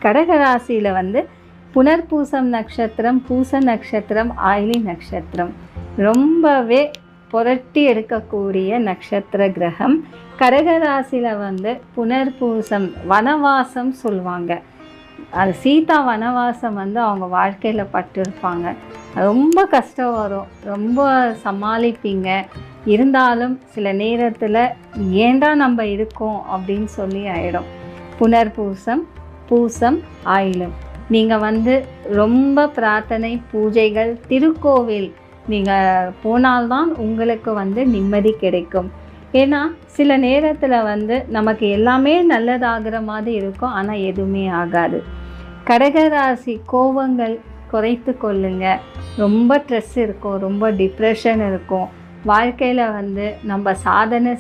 கடகராசியில் வந்து புனர்பூசம் நட்சத்திரம், பூச நட்சத்திரம், ஆயிலி நட்சத்திரம் ரொம்பவே புரட்டி எடுக்கக்கூடிய நட்சத்திர கிரகம். கடகராசியில் வந்து புனர்பூசம் வனவாசம் சொல்லுவாங்க. அது சீதா வனவாசம் வந்து அவங்க வாழ்க்கையில் பட்டிருப்பாங்க. ரொம்ப கஷ்டம் வரும், ரொம்ப சமாளிப்பீங்க. இருந்தாலும் சில நேரத்தில் ஏண்டா நம்ம இருக்கோம் அப்படின்னு சொல்லி ஆயிடும். புனர்பூசம், பூசம், ஆயிலம் நீங்கள் வந்து ரொம்ப பிரார்த்தனை, பூஜைகள், திருக்கோவில் நீங்கள் போனால்தான் உங்களுக்கு வந்து நிம்மதி கிடைக்கும். ஏன்னா சில நேரத்தில் வந்து நமக்கு எல்லாமே நல்லதாகிற மாதிரி இருக்கும், ஆனால் எதுவுமே ஆகாது. கடகராசி கோபங்கள் குறைத்து கொள்ளுங்க. ரொம்ப ஸ்ட்ரெஸ் இருக்கும், ரொம்ப டிப்ரெஷன் இருக்கும். வாழ்க்கையில் வந்து நம்ம சாதனை